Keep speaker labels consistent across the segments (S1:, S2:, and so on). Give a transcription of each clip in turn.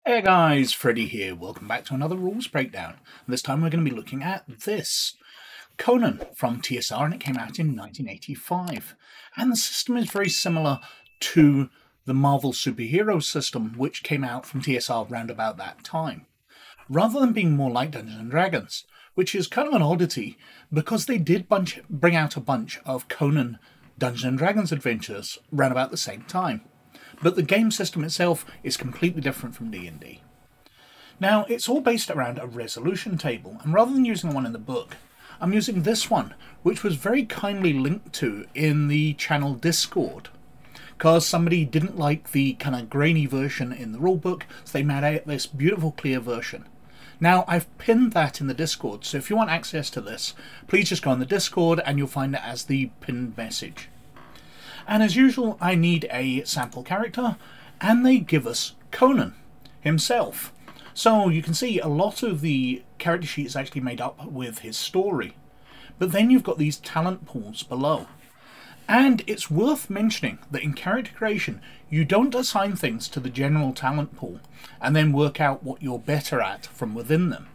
S1: Hey guys, Freddy here. Welcome back to another rules breakdown. And this time we're going to be looking at this. Conan from TSR, and it came out in 1985. And the system is very similar to the Marvel superhero system, which came out from TSR around about that time. Rather than being more like Dungeons & Dragons, which is kind of an oddity, because they did bring out a bunch of Conan Dungeons & Dragons adventures around about the same time. But the game system itself is completely different from D&D. Now, it's all based around a resolution table, and rather than using the one in the book, I'm using this one, which was very kindly linked to in the channel Discord, because somebody didn't like the kind of grainy version in the rulebook, so they made out this beautiful clear version. Now, I've pinned that in the Discord, so if you want access to this, please just go on the Discord and you'll find it as the pinned message. And as usual, I need a sample character, and they give us Conan himself. So you can see a lot of the character sheet is actually made up with his story. But then you've got these talent pools below. And it's worth mentioning that in character creation, you don't assign things to the general talent pool and then work out what you're better at from within them.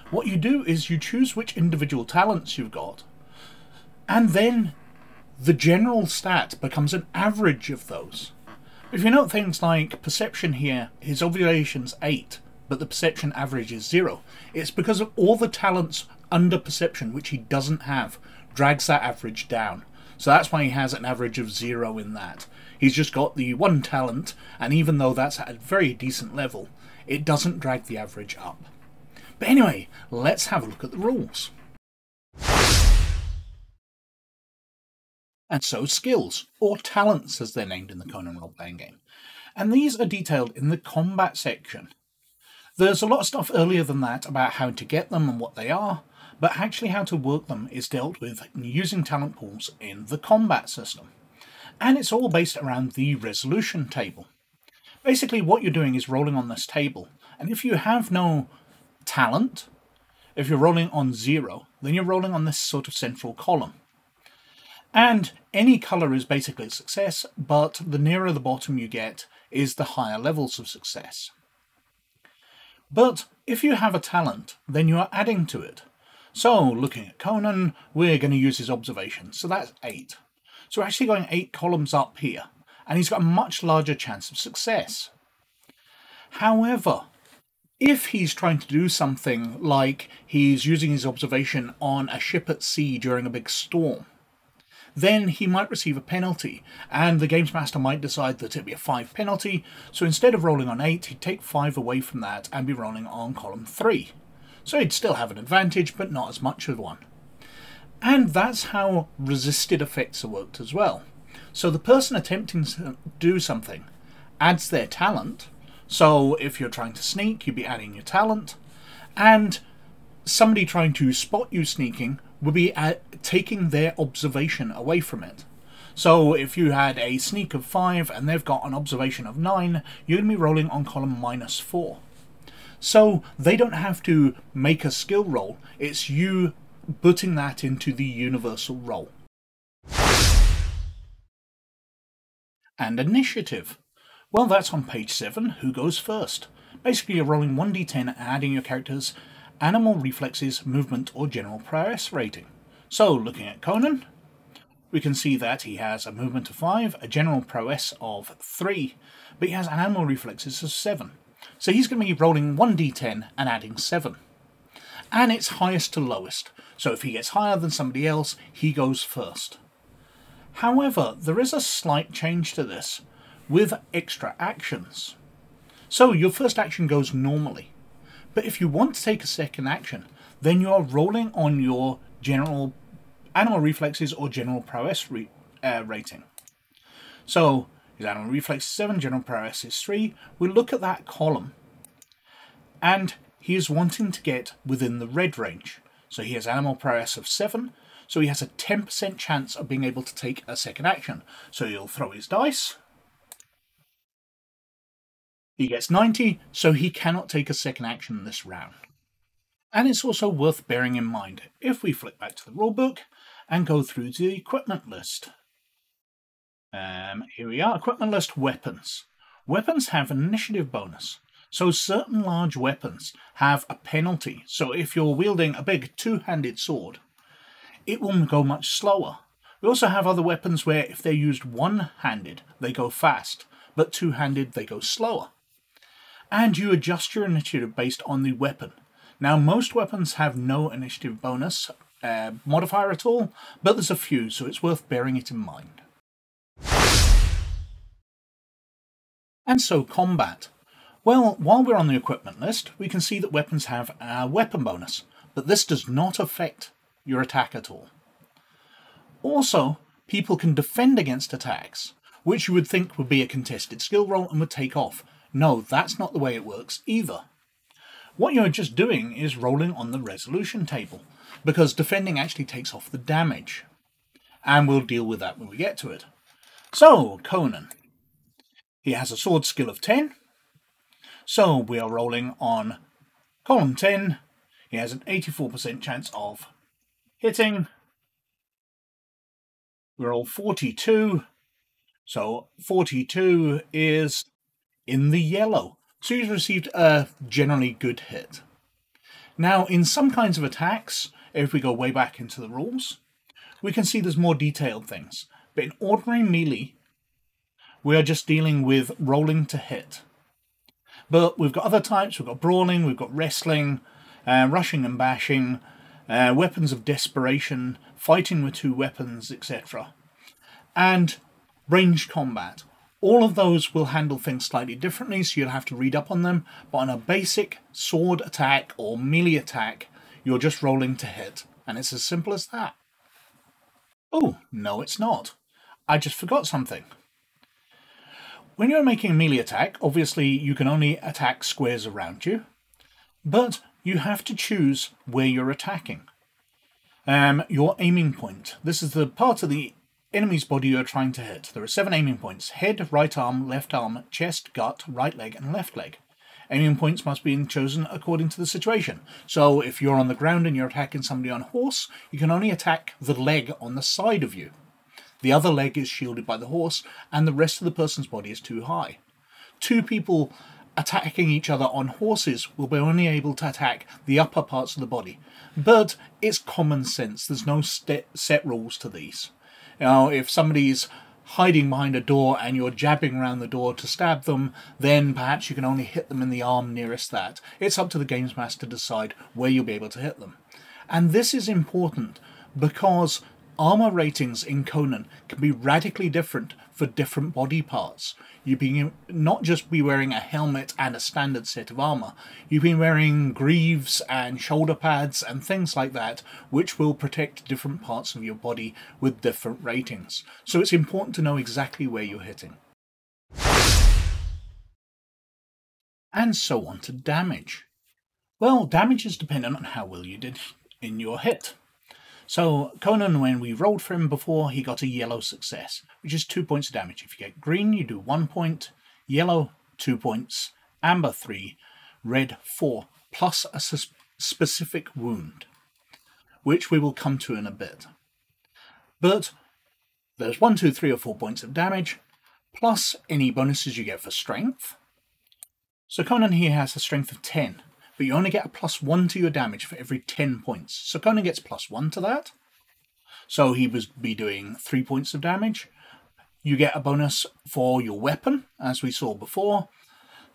S1: What you do is you choose which individual talents you've got, and then the general stat becomes an average of those. If you note things like perception here, his observation's 8, but the perception average is 0. It's because of all the talents under perception, which he doesn't have, drags that average down. So that's why he has an average of 0 in that. He's just got the one talent, and even though that's at a very decent level, it doesn't drag the average up. But anyway, let's have a look at the rules. And so skills, or talents as they're named in the Conan role-playing game. And these are detailed in the combat section. There's a lot of stuff earlier than that about how to get them and what they are, but actually how to work them is dealt with using talent pools in the combat system. And it's all based around the resolution table. Basically what you're doing is rolling on this table, and if you have no talent, if you're rolling on 0, then you're rolling on this sort of central column. And any colour is basically a success, but the nearer the bottom you get is the higher levels of success. But if you have a talent, then you are adding to it. So looking at Conan, we're going to use his observation, so that's 8. So we're actually going 8 columns up here, and he's got a much larger chance of success. However, if he's trying to do something like he's using his observation on a ship at sea during a big storm, then he might receive a penalty, and the Games Master might decide that it'd be a 5 penalty, so instead of rolling on 8, he'd take 5 away from that and be rolling on column 3. So he'd still have an advantage, but not as much of one. And that's how resisted effects are worked as well. So the person attempting to do something adds their talent, so if you're trying to sneak, you'd be adding your talent, and somebody trying to spot you sneaking would be taking their observation away from it. So if you had a sneak of 5 and they've got an observation of 9, you're going to be rolling on column -4. So they don't have to make a skill roll, it's you putting that into the universal roll. And initiative. Well, that's on page 7, who goes first. Basically you're rolling 1d10 and adding your character's animal reflexes, movement, or general prowess rating. So, looking at Conan, we can see that he has a movement of 5, a general prowess of 3, but he has animal reflexes of 7. So he's going to be rolling 1d10 and adding 7. And it's highest to lowest, so if he gets higher than somebody else, he goes first. However, there is a slight change to this, with extra actions. So your first action goes normally. But if you want to take a second action, then you are rolling on your general animal reflexes or general prowess rating. So his animal reflex is 7, general prowess is 3. We look at that column, and he is wanting to get within the red range. So he has animal prowess of 7, so he has a 10% chance of being able to take a second action. So he'll throw his dice. He gets 90, so he cannot take a second action in this round. And it's also worth bearing in mind, if we flip back to the rulebook and go through to the equipment list. Here we are, equipment list, weapons. Weapons have an initiative bonus. So certain large weapons have a penalty. So if you're wielding a big two-handed sword, it will go much slower. We also have other weapons where if they're used one-handed, they go fast, but two-handed, they go slower. And you adjust your initiative based on the weapon. Now, most weapons have no initiative bonus modifier at all, but there's a few, so it's worth bearing it in mind. And so combat. Well, while we're on the equipment list, we can see that weapons have a weapon bonus, but this does not affect your attack at all. Also, people can defend against attacks, which you would think would be a contested skill roll and would take off. No, that's not the way it works either. What you're just doing is rolling on the resolution table, because defending actually takes off the damage. And we'll deal with that when we get to it. So, Conan. He has a sword skill of 10. So we are rolling on column 10. He has an 84% chance of hitting. We roll 42. So 42 is in the yellow. So he's received a generally good hit. Now, in some kinds of attacks, if we go way back into the rules, we can see there's more detailed things. But in ordinary melee, we are just dealing with rolling to hit. But we've got other types. We've got brawling, we've got wrestling, rushing and bashing, weapons of desperation, fighting with two weapons, etc. And ranged combat. All of those will handle things slightly differently, so you'll have to read up on them. But on a basic sword attack or melee attack, you're just rolling to hit. And it's as simple as that. Oh, no it's not. I just forgot something. When you're making a melee attack, obviously you can only attack squares around you, but you have to choose where you're attacking. Your aiming point. This is the part of the enemy's body you're trying to hit. There are 7 aiming points: head, right arm, chest, gut, right leg, and left leg. Aiming points must be chosen according to the situation. So if you're on the ground and you're attacking somebody on a horse, you can only attack the leg on the side of you. The other leg is shielded by the horse, and the rest of the person's body is too high. 2 people attacking each other on horses will be only able to attack the upper parts of the body. But it's common sense. There's no set rules to these. You know, if somebody's hiding behind a door and you're jabbing around the door to stab them, then perhaps you can only hit them in the arm nearest that. It's up to the games master to decide where you'll be able to hit them. And this is important because armor ratings in Conan can be radically different for different body parts. You can not just be wearing a helmet and a standard set of armor, you've been wearing greaves and shoulder pads and things like that, which will protect different parts of your body with different ratings. So it's important to know exactly where you're hitting. And so on to damage. Well, damage is dependent on how well you did in your hit. So Conan, when we rolled for him before, he got a yellow success, which is 2 points of damage. If you get green, you do 1 point, yellow 2 points, amber 3, red 4, plus a specific wound, which we will come to in a bit. But there's 1, 2, 3 or 4 points of damage, plus any bonuses you get for strength. So Conan here has a strength of 10. But you only get a +1 to your damage for every 10 points. So Conan gets +1 to that. So he would be doing 3 points of damage. You get a bonus for your weapon, as we saw before.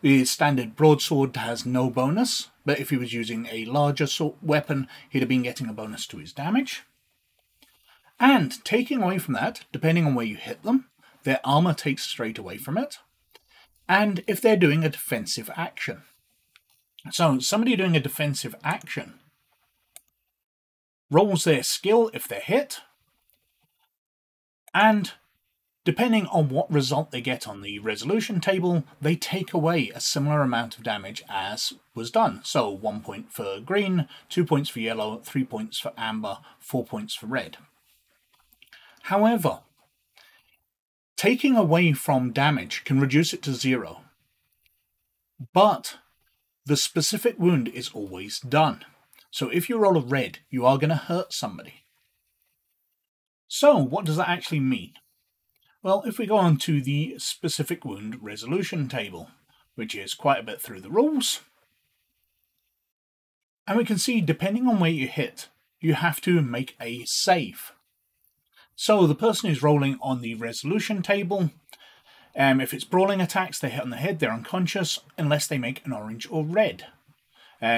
S1: The standard broadsword has no bonus, but if he was using a larger weapon, he'd have been getting a bonus to his damage. And taking away from that, depending on where you hit them, their armor takes straight away from it. And if they're doing a defensive action. So somebody doing a defensive action rolls their skill if they're hit, and depending on what result they get on the resolution table, they take away a similar amount of damage as was done. So 1 point for green, 2 points for yellow, 3 points for amber, 4 points for red. However, taking away from damage can reduce it to 0, but the specific wound is always done. So if you roll a red, you are going to hurt somebody. So what does that actually mean? Well, if we go on to the specific wound resolution table, which is quite a bit through the rules. And we can see, depending on where you hit, you have to make a save. So the person who's rolling on the resolution table, if it's brawling attacks, they hit on the head, they're unconscious, unless they make an orange or red.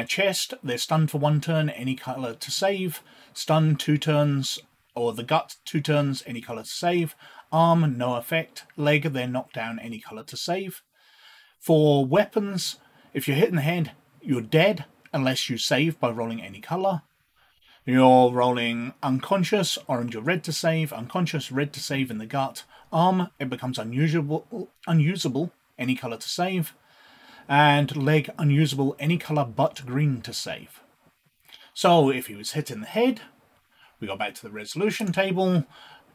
S1: Chest, they're stunned for 1 turn, any colour to save. Stun 2 turns, or the gut 2 turns, any colour to save. Arm, no effect. Leg, they're knocked down, any colour to save. For weapons, if you're hit in the head, you're dead, unless you save by rolling any colour. You're rolling unconscious, orange or red to save. Unconscious, red to save in the gut. Arm, it becomes unusable, any colour to save. And leg, unusable, any colour but green to save. So if he was hit in the head, we go back to the resolution table,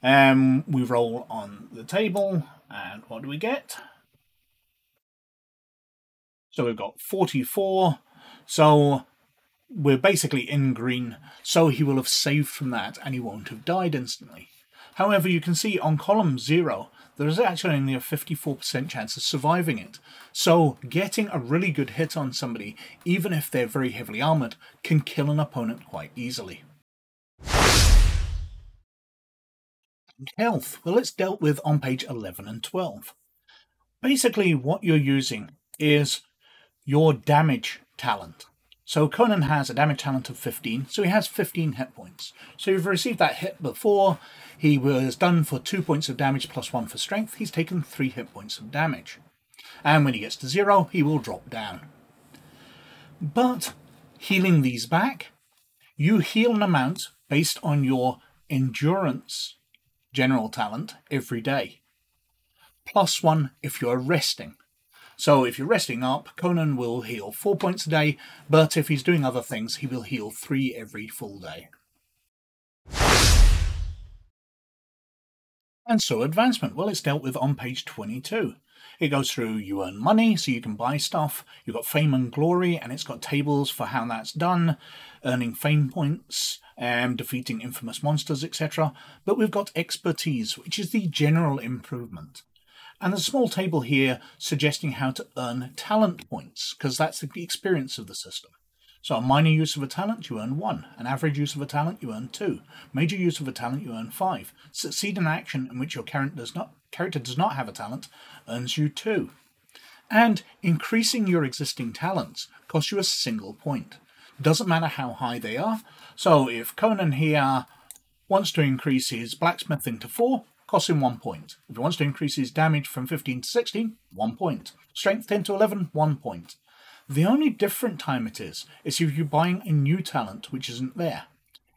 S1: we roll on the table, and what do we get? So we've got 44, so we're basically in green, so he will have saved from that and he won't have died instantly. However, you can see on column 0, there is actually only a 54% chance of surviving it. So getting a really good hit on somebody, even if they're very heavily armoured, can kill an opponent quite easily. Health, well, it's dealt with on page 11 and 12. Basically, what you're using is your damage talent. So Conan has a damage talent of 15, so he has 15 hit points. So you've received that hit before, he was done for 2 points of damage plus 1 for strength, he's taken 3 hit points of damage. And when he gets to 0, he will drop down. But healing these back, you heal an amount based on your endurance general talent every day. Plus 1 if you're resting. So if you're resting up, Conan will heal 4 points a day, but if he's doing other things, he will heal 3 every full day. And so advancement, well, it's dealt with on page 22. It goes through, you earn money, so you can buy stuff. You've got fame and glory, and it's got tables for how that's done, earning fame points, defeating infamous monsters, etc. But we've got expertise, which is the general improvement. And there's a small table here suggesting how to earn talent points, because that's the experience of the system. So a minor use of a talent, you earn 1. An average use of a talent, you earn 2. Major use of a talent, you earn 5. Succeed in action in which your character does not have a talent earns you 2. And increasing your existing talents costs you a single point. Doesn't matter how high they are. So if Conan here wants to increase his blacksmithing to 4, costs him 1 point. If he wants to increase his damage from 15 to 16, 1 point. Strength 10 to 11, 1 point. The only different time it is if you're buying a new talent which isn't there,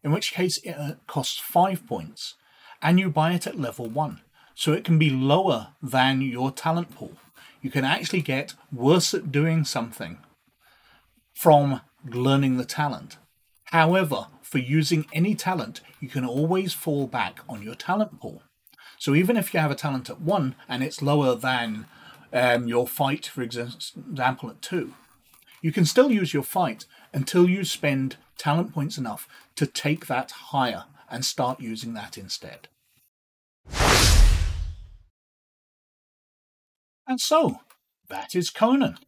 S1: in which case it costs 5 points, and you buy it at level 1, so it can be lower than your talent pool. You can actually get worse at doing something from learning the talent. However, for using any talent, you can always fall back on your talent pool. So even if you have a talent at 1 and it's lower than your fight, for example, at 2, you can still use your fight until you spend talent points enough to take that higher and start using that instead. And so, that is Conan.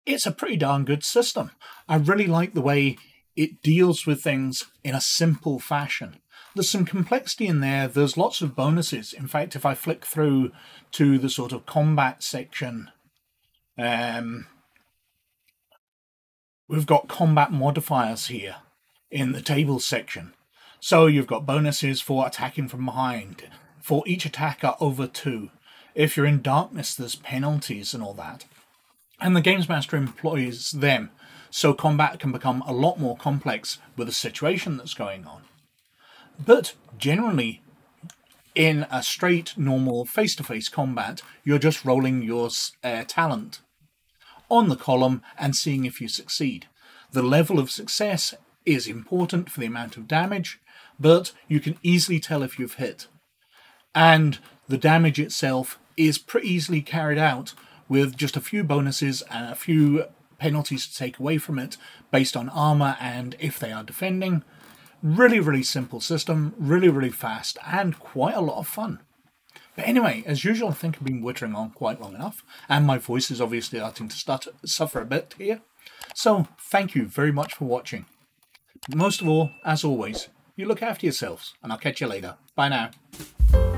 S1: It's a pretty darn good system. I really like the way it deals with things in a simple fashion. There's some complexity in there, there's lots of bonuses. In fact, if I flick through to the sort of combat section, we've got combat modifiers here in the tables section. So you've got bonuses for attacking from behind, for each attacker over 2. If you're in darkness, there's penalties and all that. And the Games Master employs them, so combat can become a lot more complex with the situation that's going on. But generally, in a straight, normal, face-to-face combat, you're just rolling your talent on the column and seeing if you succeed. The level of success is important for the amount of damage, but you can easily tell if you've hit. And the damage itself is pretty easily carried out with just a few bonuses and a few penalties to take away from it based on armor and if they are defending. Really, really simple system, really, really fast, and quite a lot of fun. But anyway, as usual, I think I've been wittering on quite long enough, and my voice is obviously starting to suffer a bit here. So, thank you very much for watching. Most of all, as always, you look after yourselves, and I'll catch you later. Bye now.